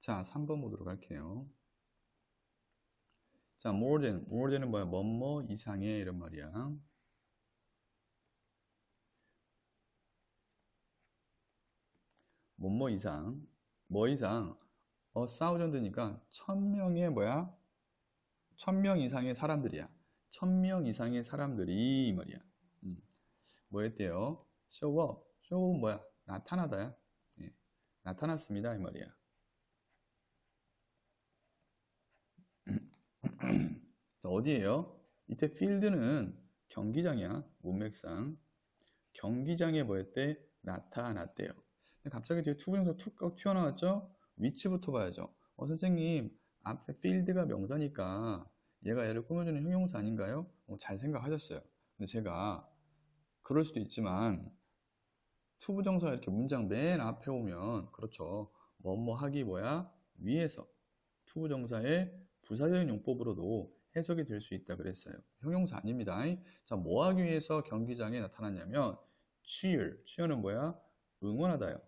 자, 3번 보도록 할게요. 자, more than은 뭐야? 뭐뭐 이상의 이런 말이야. 뭐뭐 이상, 뭐 이상, thousand니까 1000명의 뭐야? 1000명 이상의 사람들이야. 1000명 이상의 사람들이 이 말이야. 뭐 했대요? show up. show up 뭐야? 나타나다야. 예, 나타났습니다 이 말이야. 자, 어디에요? 이때 필드는 경기장이야. 문맥상. 경기장에 뭐 했대? 나타났대요. 근데 갑자기 뒤에 투부정사 툭 튀어나왔죠? 위치부터 봐야죠. 선생님, 앞에 필드가 명사니까 얘가 얘를 꾸며주는 형용사 아닌가요? 잘 생각하셨어요. 근데 제가 그럴 수도 있지만 투부정사 이렇게 문장 맨 앞에 오면 그렇죠. 뭐뭐 하기 뭐야? 위에서 투부정사의 부사적인 용법으로도 해석이 될 수 있다 그랬어요. 형용사 아닙니다. 자, 뭐 하기 위해서 경기장에 나타났냐면 cheer는 뭐야? 응원하다요.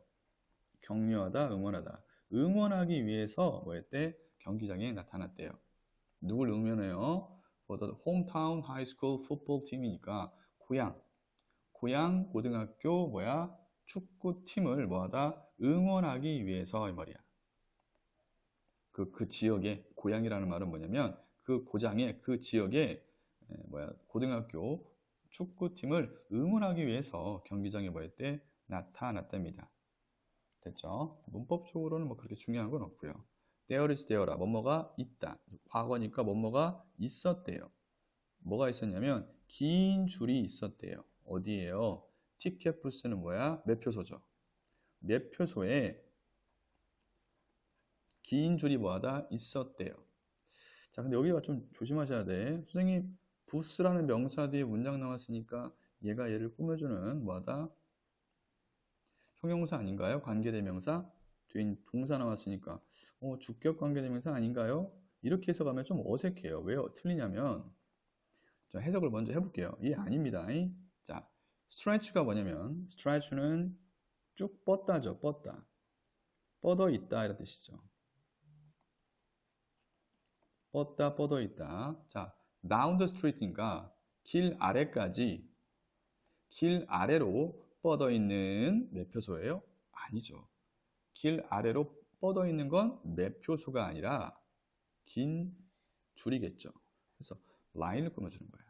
격려하다, 응원하다. 응원하기 위해서 뭐 했대? 경기장에 나타났대요. 누굴 응원해요? For the hometown high school football team이니까 고향 고등학교 뭐야? 축구팀을 뭐하다? 응원하기 위해서 이 말이야. 그 지역의 고향이라는 말은 뭐냐면 그 고장의 그 지역의 고등학교 축구팀을 응원하기 위해서 경기장에 뭐 했대? 나타났답니다. 됐죠? 문법적으로는 뭐 그렇게 중요한 건 없고요. there is there라 뭐뭐가 있다. 과거니까 뭐뭐가 있었대요. 뭐가 있었냐면 긴 줄이 있었대요. 어디에요? 티켓 부스는 뭐야? 매표소죠. 매표소에 긴 줄이 뭐하다? 있었대요. 자, 근데 여기가 좀 조심하셔야 돼. 선생님, 부스라는 명사 뒤에 문장 나왔으니까 얘가 얘를 꾸며주는 뭐하다? 형용사 아닌가요? 관계대명사? 뒤에 동사 나왔으니까 주격 관계대명사 아닌가요? 이렇게 해석하면 좀 어색해요. 왜요? 틀리냐면 자, 해석을 먼저 해볼게요. 이게 아닙니다. 자, stretch가 뭐냐면 stretch는 쭉 뻗다죠. 뻗어 있다 이런 뜻이죠. 뻗어 있다. 자, down the street인가 길 아래까지 길 아래로 뻗어 있는 매표소예요? 아니죠. 길 아래로 뻗어 있는 건 매표소가 아니라 긴 줄이겠죠. 그래서 라인을 꾸며주는 거야.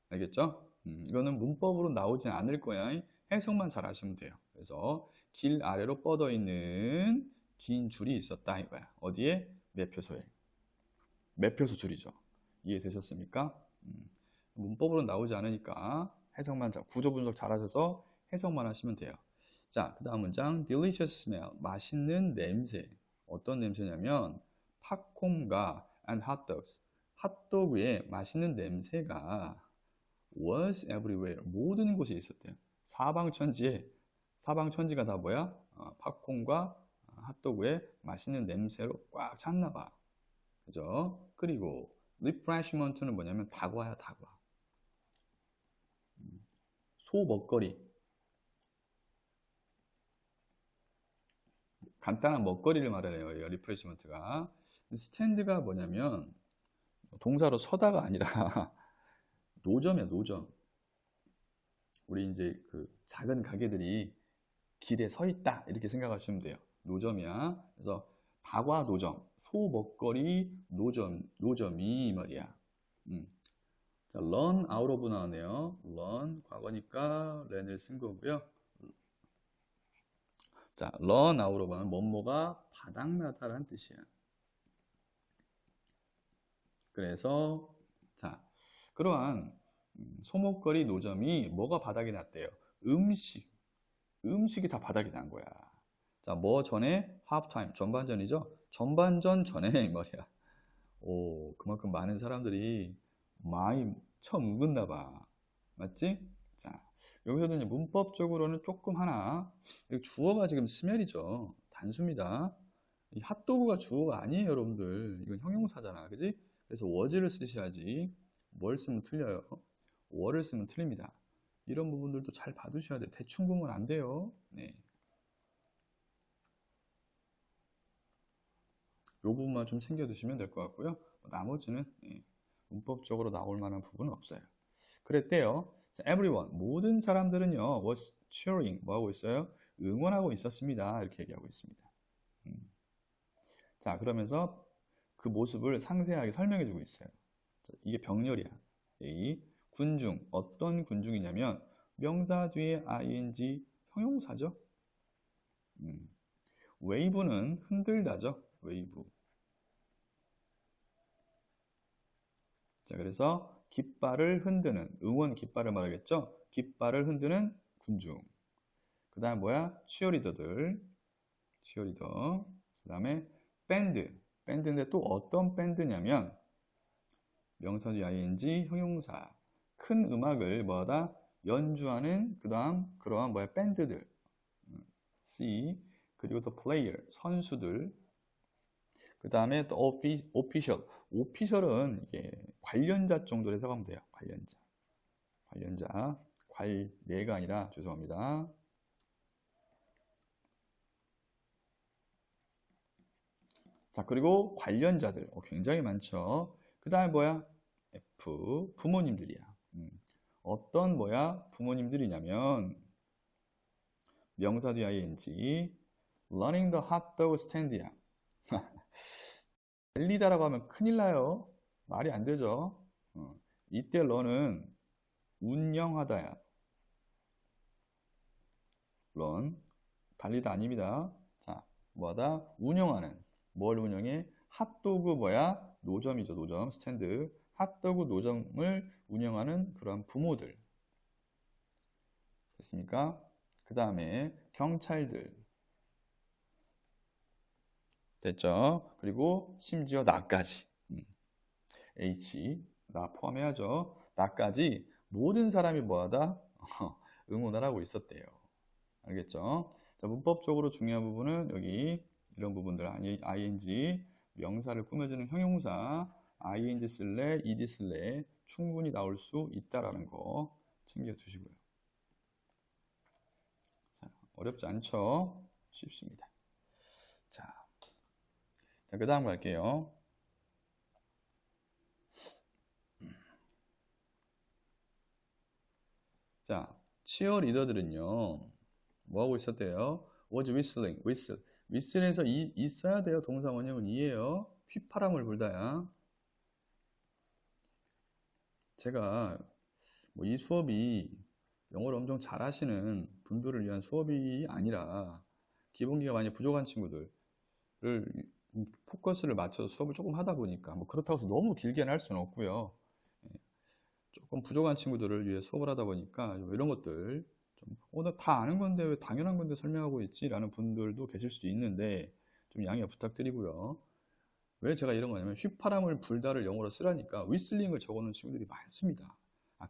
알겠죠? 이거는 문법으로 나오지 않을 거야. 해석만 잘 하시면 돼요. 그래서 길 아래로 뻗어 있는 긴 줄이 있었다 이거야. 어디에? 매표소에. 매표소 줄이죠. 이해되셨습니까? 문법으로 나오지 않으니까 해석만 구조 분석 잘 하셔서 해석만 하시면 돼요. 자, 그 다음 문장 delicious smell 맛있는 냄새. 어떤 냄새냐면 팝콘과 and hot dogs 핫도그의 맛있는 냄새가 was everywhere 모든 곳에 있었대요. 사방천지가 다 뭐야? 팝콘과 핫도그의 맛있는 냄새로 꽉 찼나 봐. 그죠? 그리고 refreshment는 뭐냐면 다과야 다과. 소먹거리. 간단한 먹거리를 말하네요. 리프레시먼트가. 스탠드가 뭐냐면 동사로 서다가 아니라 노점이야, 노점. 우리 이제 그 작은 가게들이 길에 서 있다 이렇게 생각하시면 돼요. 노점이야. 그래서 다과 노점, 소먹거리 노점이 이 말이야. 자, run out of 나오네요. run 과거니까 ran을 쓴 거고요. 자, run out of는 뭐뭐가 바닥나다라는 뜻이야. 그래서 자, 그러한 소목거리 노점이 뭐가 바닥이 났대요? 음식이 다 바닥이 난 거야. 자, 뭐 전에 하프타임 전반전이죠? 전반전 전에 이 말이야. 오, 그만큼 많은 사람들이 많이 처음 묵었나 봐. 맞지? 자, 여기서도 이제 문법적으로는 조금 하나 주어가 지금 스멜이죠. 단수입니다. 이 핫도그가 주어가 아니에요, 여러분들. 이건 형용사잖아, 그지? 그래서 was를 쓰셔야지. 뭘 쓰면 틀려요? were를 쓰면 틀립니다. 이런 부분들도 잘 봐두셔야 돼요. 대충 보면 안 돼요. 네. 부분만 좀 챙겨두시면 될 것 같고요. 나머지는 문법적으로 나올 만한 부분은 없어요. 그랬대요. 자, everyone, 모든 사람들은요, was cheering, 뭐 하고 있어요? 응원하고 있었습니다. 이렇게 얘기하고 있습니다. 자, 그러면서 그 모습을 상세하게 설명해 주고 있어요. 자, 이게 병렬이야. 이 군중, 어떤 군중이냐면 명사 뒤에 ing 형용사죠. wave는 흔들다죠. wave. 자, 그래서 깃발을 흔드는, 응원 깃발을 말하겠죠. 깃발을 흔드는 군중. 그 다음 뭐야? 치어리더들. 치어리더. 그 다음에 밴드. 밴드인데 또 어떤 밴드냐면 명사 뒤 ing 형용사. 큰 음악을 뭐하다? 연주하는 그 다음 그러한 뭐야? 밴드들. C. 그리고 또 player. 선수들. 그 다음에 또 official. official은 이게 관련자 정도로 해석하면 돼요. 관련자. 관련자. 관례가 아니라 죄송합니다. 자, 그리고 관련자들. 굉장히 많죠. 그 다음에 뭐야? F. 부모님들이야. 어떤 뭐야? 부모님들이냐면 명사 뒤 ing running the hot dog stand이야. 달리다라고 하면 큰일 나요. 말이 안 되죠. 이때 run은 운영하다야. run 달리다 아닙니다. 자, 뭐하다? 운영하는. 뭘 운영해? 핫도그 뭐야? 노점이죠. 노점 스탠드. 핫도그 노점을 운영하는 그런 부모들. 됐습니까? 그 다음에 경찰들. 됐죠? 그리고 심지어 나까지. H, 나 포함해야죠. 나까지 모든 사람이 뭐하다? 응원을 하고 있었대요. 알겠죠? 자, 문법적으로 중요한 부분은 여기 이런 부분들, ing, 명사를 꾸며주는 형용사, ing 쓸래, ed 쓸래 충분히 나올 수 있다라는 거 챙겨두시고요. 자, 어렵지 않죠? 쉽습니다. 자, 그 다음 갈게요. 자, 치어리더들은요, 뭐 하고 있었대요? was whistling, whistle. whistle에서 있어야 돼요. 동사 원형은 이에요. 휘파람을 불다야. 제가 뭐 이 수업이 영어를 엄청 잘하시는 분들을 위한 수업이 아니라 기본기가 많이 부족한 친구들을 포커스를 맞춰서 수업을 조금 하다 보니까 뭐 그렇다고 해서 너무 길게는 할 수는 없고요. 조금 부족한 친구들을 위해 수업을 하다 보니까 이런 것들 좀 나 다 아는 건데 왜 당연한 건데 설명하고 있지? 라는 분들도 계실 수 있는데 좀 양해 부탁드리고요. 왜 제가 이런 거냐면 휘파람을 불다를 영어로 쓰라니까 위슬링을 적어놓은 친구들이 많습니다.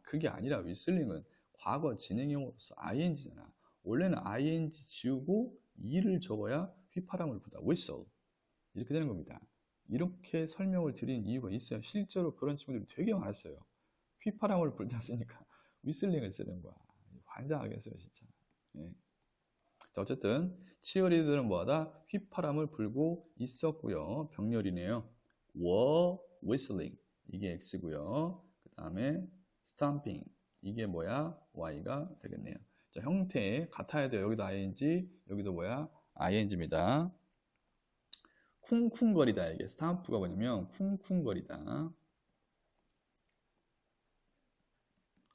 그게 아니라 위슬링은 과거 진행형으로서 ing잖아. 원래는 ing 지우고 e를 적어야 휘파람을 불다. whistle. 이렇게 되는 겁니다. 이렇게 설명을 드린 이유가 있어요. 실제로 그런 친구들이 되게 많았어요. 휘파람을 불다 쓰니까 위슬링을 쓰는 거야. 환장하겠어요, 진짜. 예. 자, 어쨌든 치어리더는 뭐하다? 휘파람을 불고 있었고요. 병렬이네요. were whistling. 이게 X고요. 그 다음에 stomping. 이게 뭐야? Y가 되겠네요. 자, 형태 같아야 돼요. 여기도 ing, 여기도 뭐야? ing입니다. 쿵쿵거리다. 이게 스탬프가 뭐냐면 쿵쿵거리다.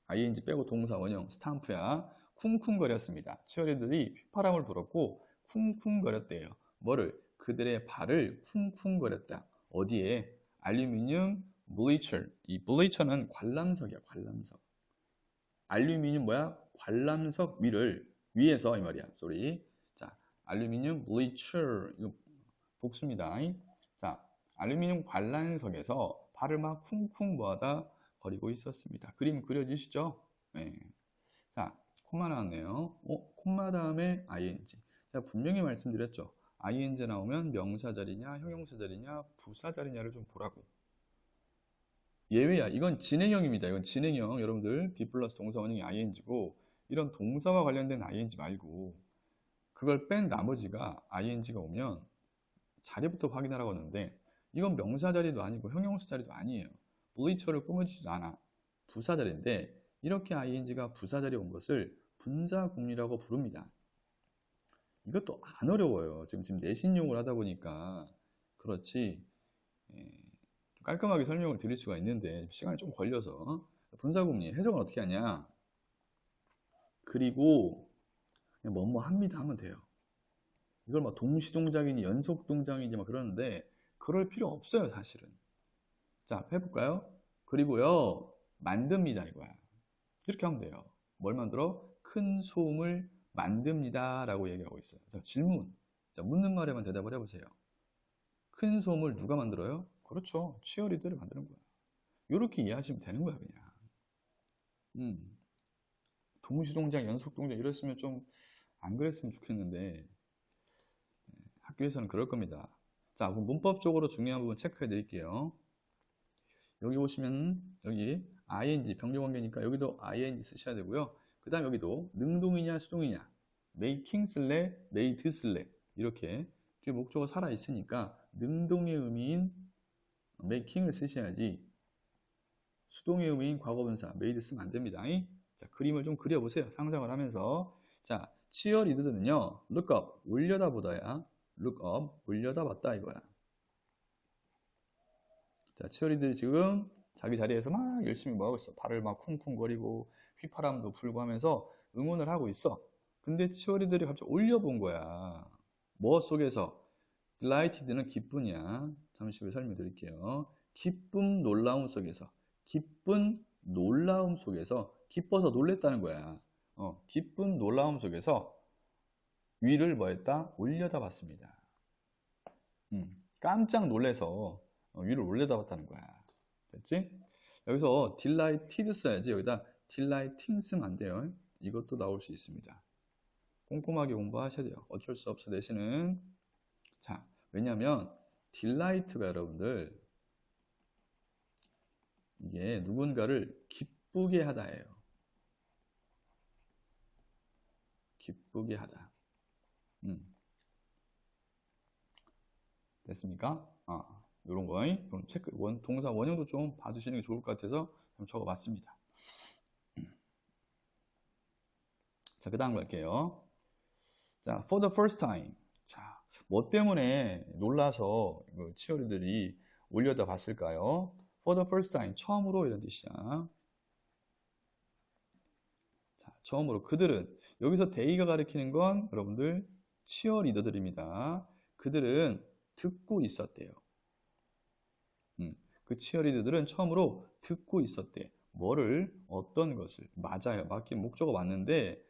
ing 빼고 동사 원형 스탬프야. 쿵쿵거렸습니다. 치어리더들이 휘파람을 불었고 쿵쿵거렸대요. 뭐를? 그들의 발을 쿵쿵거렸다. 어디에? 알루미늄 블리처. 이 블리처는 관람석이야. 관람석. 알루미늄 뭐야? 관람석 위에서 이 말이야. 쏘리. 자, 알루미늄 블리처. 이거 복수입니다. 자, 알루미늄 관람석에서 발을 막 쿵쿵 뭐하다 거리고 있었습니다. 그림 그려지시죠? 네. 자, 콤마 나왔네요. 콤마 다음에 ing. 제가 분명히 말씀드렸죠. ing 나오면 명사 자리냐, 형용사 자리냐, 부사 자리냐를 좀 보라고. 예외야. 이건 진행형입니다. 이건 진행형. 여러분들 be 플러스 동사 원형이 ing고 이런 동사와 관련된 ing 말고 그걸 뺀 나머지가 ing가 오면 자리부터 확인하라고 하는데 이건 명사 자리도 아니고 형용사 자리도 아니에요. bleacher를 꾸며주지도 않아. 부사 자리인데 이렇게 ing가 부사 자리에 온 것을 분사구문이라고 부릅니다. 이것도 안 어려워요. 지금 내신용을 하다 보니까 그렇지. 깔끔하게 설명을 드릴 수가 있는데 시간이 좀 걸려서. 분사구문이 해석은 어떻게 하냐? 그리고 그냥 뭐뭐 합니다 하면 돼요. 이걸 막 동시동작이니 연속동작이니 막 그러는데 그럴 필요 없어요, 사실은. 자, 해볼까요? 그리고요, 만듭니다 이거야. 이렇게 하면 돼요. 뭘 만들어? 큰 소음을 만듭니다 라고 얘기하고 있어요. 자, 질문. 자, 묻는 말에만 대답을 해보세요. 큰 소음을 누가 만들어요? 그렇죠. 치어리더를 만드는 거야. 이렇게 이해하시면 되는 거야, 그냥. 동시동작, 연속동작 이랬으면 좀 안 그랬으면 좋겠는데 학교에서는 그럴 겁니다. 자, 그럼 문법적으로 중요한 부분 체크해 드릴게요. 여기 보시면 여기 ing 병렬관계니까 여기도 ing 쓰셔야 되고요. 그 다음 여기도 능동이냐 수동이냐 making 쓸래 made 쓸래 이렇게 뒤에 목적어 살아 있으니까 능동의 의미인 making을 쓰셔야지 수동의 의미인 과거분사 made 쓰면 안 됩니다. 자, 그림을 좀 그려보세요. 상상을 하면서. 자, 치어리더들은요 look up 올려다보다야 look up 올려다봤다 이거야. 자, 치어리들이 지금 자기 자리에서 막 열심히 뭐 하고 있어. 발을 막 쿵쿵거리고 휘파람도 불고 하면서 응원을 하고 있어. 근데 치어리들이 갑자기 올려본 거야. 뭐 속에서? delighted는 기쁨이야. 잠시 후에 설명드릴게요. 기쁨, 놀라움 속에서. 기쁜 놀라움 속에서 기뻐서 놀랬다는 거야. 기쁜 놀라움 속에서 위를 뭐 했다? 올려다 봤습니다. 깜짝 놀래서 위를 올려다 봤다는 거야. 됐지? 여기서 delighted 써야지. 여기다 delighting 쓰면 안 돼요. 이것도 나올 수 있습니다. 꼼꼼하게 공부하셔야 돼요. 어쩔 수 없어 내신은. 자, 왜냐면 delight가 여러분들 이게 누군가를 기쁘게 하다예요. 기쁘게 하다. 됐습니까? 요런 거 좀 체크, 동사 원형도 좀 봐주시는 게 좋을 것 같아서 좀 적어봤습니다. 자, 그 다음 갈게요. 자, for the first time. 자, 뭐 때문에 놀라서 치어리들이 올려다 봤을까요? for the first time. 처음으로 이런 뜻이야. 자, 처음으로 그들은 여기서 데이가 가리키는 건 여러분들 치어리더들입니다. 그들은 듣고 있었대요. 그 치어리더들은 처음으로 듣고 있었대. 뭐를? 어떤 것을? 맞아요. 맞긴 목적어 맞는데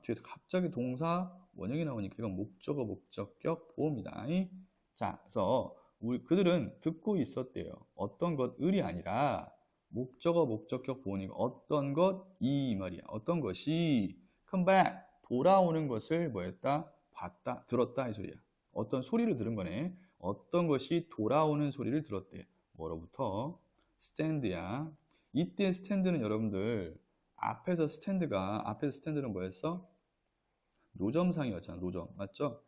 뒤에 갑자기 동사 원형이 나오니까 이건 목적어 목적격 보호입니다. 자, 그래서 그들은 듣고 있었대요. 어떤 것을이 아니라 목적어 목적격 보호니까 어떤 것이 말이야. 어떤 것이 come back 돌아오는 것을 뭐였다? 봤다, 들었다 이 소리야. 어떤 소리를 들은 거네. 어떤 것이 돌아오는 소리를 들었대. 뭐로부터? 스탠드야. 이때 스탠드는 여러분들 앞에서 스탠드는 뭐였어? 노점상이었잖아. 노점. 맞죠?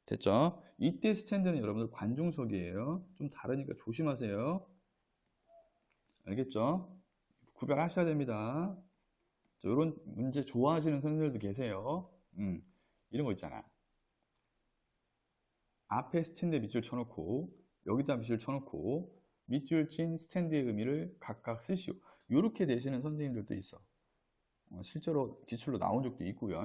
됐죠? 이때 스탠드는 여러분들 관중석이에요. 좀 다르니까 조심하세요. 알겠죠? 구별하셔야 됩니다. 이런 문제 좋아하시는 선생님들도 계세요. 이런 거 있잖아. 앞에 스탠드에 밑줄 쳐놓고 여기다 밑줄 쳐놓고 밑줄 친 스탠드의 의미를 각각 쓰시오. 이렇게 되시는 선생님들도 있어. 실제로 기출로 나온 적도 있고요.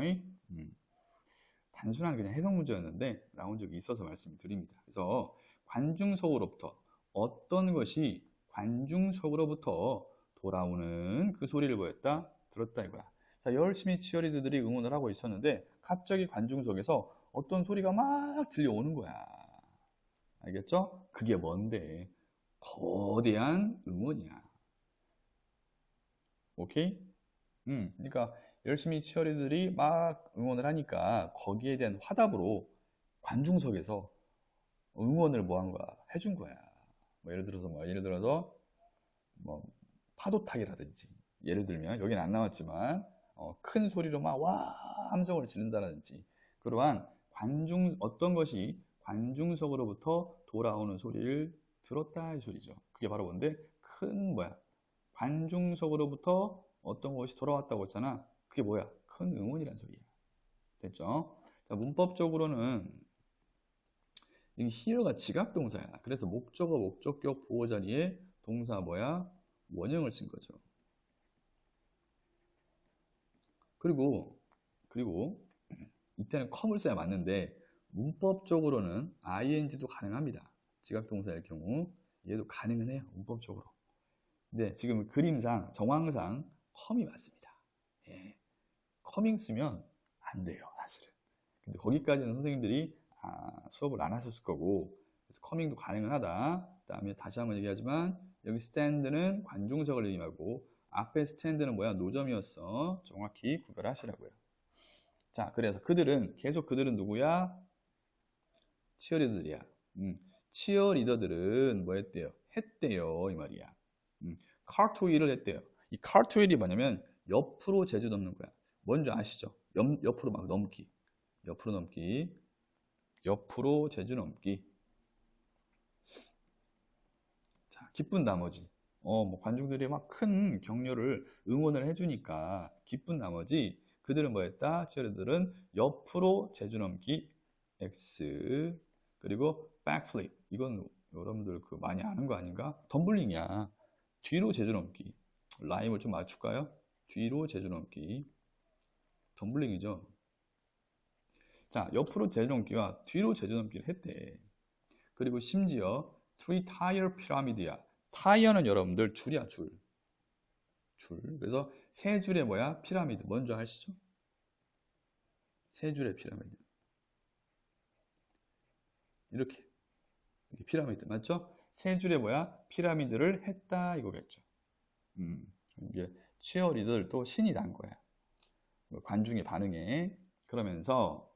단순한 그냥 해석 문제였는데 나온 적이 있어서 말씀드립니다. 그래서 관중석으로부터 어떤 것이 관중석으로부터 돌아오는 그 소리를 뭐였다? 들었다 이거야. 자, 열심히 치어리더들이 응원을 하고 있었는데 갑자기 관중석에서 어떤 소리가 막 들려오는 거야. 알겠죠? 그게 뭔데? 거대한 응원이야. 오케이? 그러니까 열심히 치어리더들이 막 응원을 하니까 거기에 대한 화답으로 관중석에서 응원을 뭐 한 거야? 해준 거야. 뭐 예를 들어서 뭐 파도타기라든지 예를 들면 여기는 안 나왔지만 큰 소리로 막 와 함성을 지른다든지 그러한 어떤 것이 관중석으로부터 돌아오는 소리를 들었다 이 소리죠. 그게 바로 뭔데? 큰 뭐야? 관중석으로부터 어떤 것이 돌아왔다고 했잖아. 그게 뭐야? 큰 응원이란 소리야. 됐죠? 자, 문법적으로는 이 here가 지각동사야. 그래서 목적어, 목적격, 보호 자리에 동사 뭐야? 원형을 쓴 거죠. 그리고 이때는 컴을 써야 맞는데 문법적으로는 ing도 가능합니다. 지각동사일 경우 얘도 가능은 해요. 문법적으로. 근데 지금 그림상, 정황상 컴이 맞습니다. 예. 커밍 쓰면 안 돼요, 사실은. 근데 거기까지는 선생님들이 수업을 안 하셨을 거고, 그래서 커밍도 가능은 하다. 그 다음에 다시 한번 얘기하지만 여기 스탠드는 관중석을 의미하고 앞에 스탠드는 뭐야? 노점이었어. 정확히 구별하시라고요. 자, 그래서 그들은 누구야? 치어리더들이야. 치어리더들은 뭐 했대요? 했대요, 이 말이야. 카트윌을 했대요. 이 카트윌이 뭐냐면 옆으로 제주 넘는 거야. 뭔지 아시죠? 옆으로 막 넘기. 옆으로 넘기. 옆으로 제주 넘기. 자, 기쁜 나머지. 뭐 관중들이 막 큰 격려를 응원을 해주니까 기쁜 나머지 그들은 뭐 했다? 치어리더들은 옆으로 제주 넘기 X 그리고 백플립. 이건 여러분들 그 많이 아는 거 아닌가? 덤블링이야. 뒤로 제주 넘기. 라임을 좀 맞출까요? 뒤로 제주 넘기. 덤블링이죠. 자, 옆으로 제주 넘기와 뒤로 제주 넘기를 했대. 그리고 심지어 three tier pyramid야. 타이어는 여러분들 줄이야, 줄. 그래서 세 줄의 뭐야? 피라미드. 뭔지 아시죠? 세 줄의 피라미드. 이렇게 피라미드 맞죠? 세 줄의 뭐야? 피라미드를 했다 이거겠죠. 이게 치어리더들 또 신이 난 거야. 관중의 반응에. 그러면서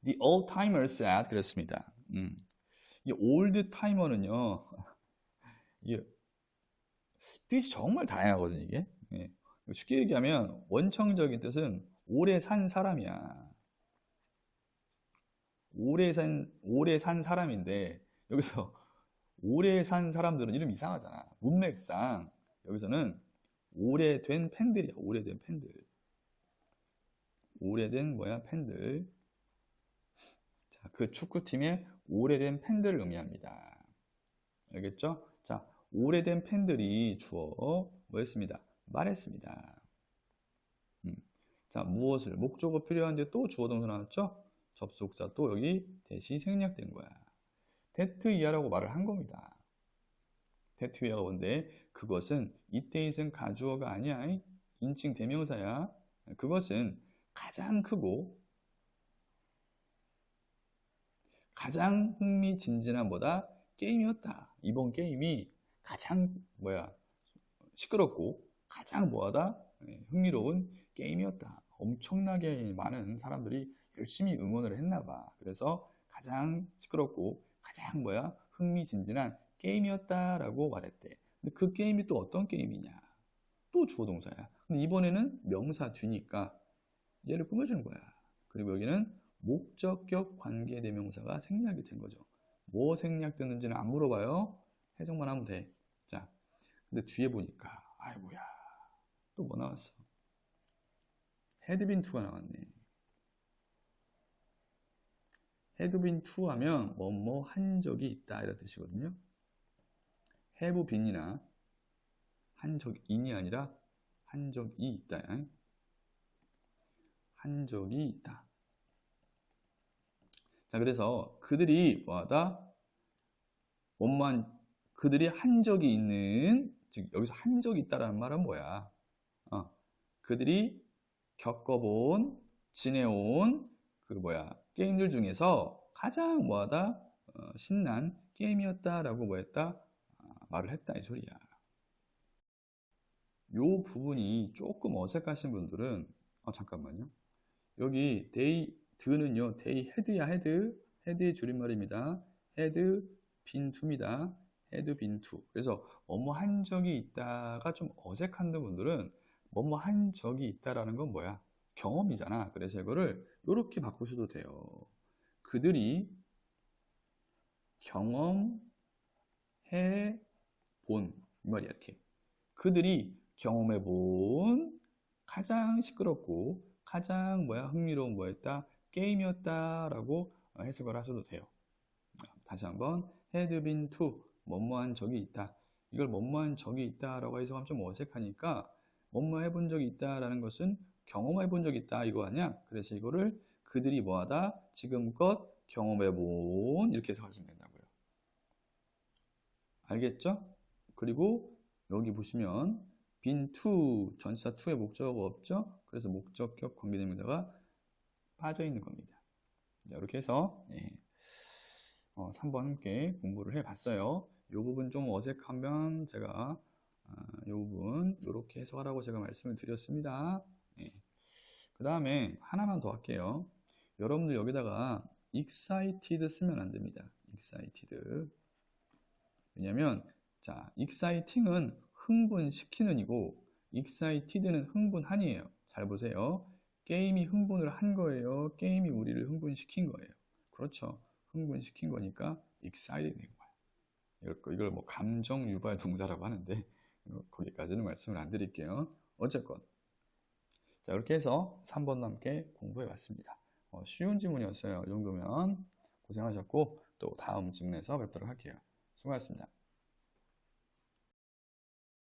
the old timer said 그랬습니다. 이 old timer는요. 이게 뜻이 정말 다양하거든요, 이게. 예. 쉽게 얘기하면 원청적인 뜻은 오래 산 사람이야. 오래 산 사람인데 여기서 오래 산 사람들은 이름 이상하잖아. 문맥상 여기서는 오래된 팬들이야. 오래된 팬들. 오래된 뭐야? 팬들. 자, 그 축구팀의 오래된 팬들을 의미합니다. 알겠죠? 자, 오래된 팬들이 주어 뭐였습니다? 말했습니다. 자, 무엇을 목적어 필요한데 또 주어 동사 나왔죠? 접속사 또 여기 대시 생략된 거야. that 이하라고 말을 한 겁니다. that 이하가 뭔데? 그것은 이때 있은 가주어가 아니야. 인칭 대명사야. 그것은 가장 크고 가장 흥미진진한 뭐다? 게임이었다. 이번 게임이 가장 뭐야? 시끄럽고 가장 뭐하다? 흥미로운 게임이었다. 엄청나게 많은 사람들이 열심히 응원을 했나 봐. 그래서 가장 시끄럽고 가장 뭐야? 흥미진진한 게임이었다라고 말했대. 근데 그 게임이 또 어떤 게임이냐? 또 주어 동사야. 근데 이번에는 명사 뒤니까 얘를 꾸며주는 거야. 그리고 여기는 목적격 관계대명사가 생략이 된 거죠. 뭐 생략됐는지는 안 물어봐요. 해석만 하면 돼. 자, 근데 뒤에 보니까 아이고야 또 뭐 나왔어? had been to가 나왔네. had been to 하면 뭐뭐 한 적이 있다 이런 뜻이거든요. have been이나 한 적인이 아니라 한 적이 있다. 한 적이 있다. 자, 그래서 그들이 뭐하다? 그들이 한 적이 있는, 즉 여기서 한 적이 있다라는 말은 뭐야? 그들이 겪어본, 지내온 그 뭐야? 게임들 중에서 가장 뭐하다? 신난 게임이었다라고 뭐했다? 말을 했다 이 소리야. 요 부분이 조금 어색하신 분들은 잠깐만요. 여기 드는요, they had야, had의 줄임말입니다. had been to입니다. had been to. 그래서 뭐뭐 한 적이 있다가 좀 어색한 분들은 뭐뭐 한 적이 있다라는 건 뭐야? 경험이잖아. 그래서 이거를 이렇게 바꾸셔도 돼요. 그들이 경험해 본, 이 말이야, 이렇게. 그들이 경험해 본 가장 시끄럽고 가장 흥미로운 뭐였다? 게임이었다라고 해석을 하셔도 돼요. 다시 한번 had been to, 뭐뭐한 적이 있다. 이걸 뭐뭐한 적이 있다라고 해석하면 좀 어색하니까 뭐뭐 해본 적이 있다라는 것은 경험해 본 적이 있다 이거 아니야? 그래서 이거를 그들이 뭐하다? 지금껏 경험해 본 이렇게 해석하시면 된다고요. 알겠죠? 그리고 여기 보시면 been to, 전치사 to의 목적어가 없죠? 그래서 목적격 관계대명사가 빠져 있는 겁니다. 이렇게 해서 3번 함께 공부를 해봤어요. 이 부분 좀 어색하면 제가 이 부분 이렇게 해석하라고 제가 말씀을 드렸습니다. 그 다음에 하나만 더 할게요. 여러분들 여기다가 excited 쓰면 안 됩니다. excited. 왜냐면 자, exciting은 흥분시키는 이고 excited는 흥분한이에요. 잘 보세요. 게임이 흥분을 한 거예요. 게임이 우리를 흥분시킨 거예요. 그렇죠. 흥분시킨 거니까 excited 된 거예요. 이걸 뭐 감정 유발 동사라고 하는데 거기까지는 말씀을 안 드릴게요. 어쨌건 자, 이렇게 해서 3번 함께 공부해 봤습니다. 쉬운 지문이었어요. 이 정도면 고생하셨고 또 다음 질문에서 뵙도록 할게요. 수고하셨습니다.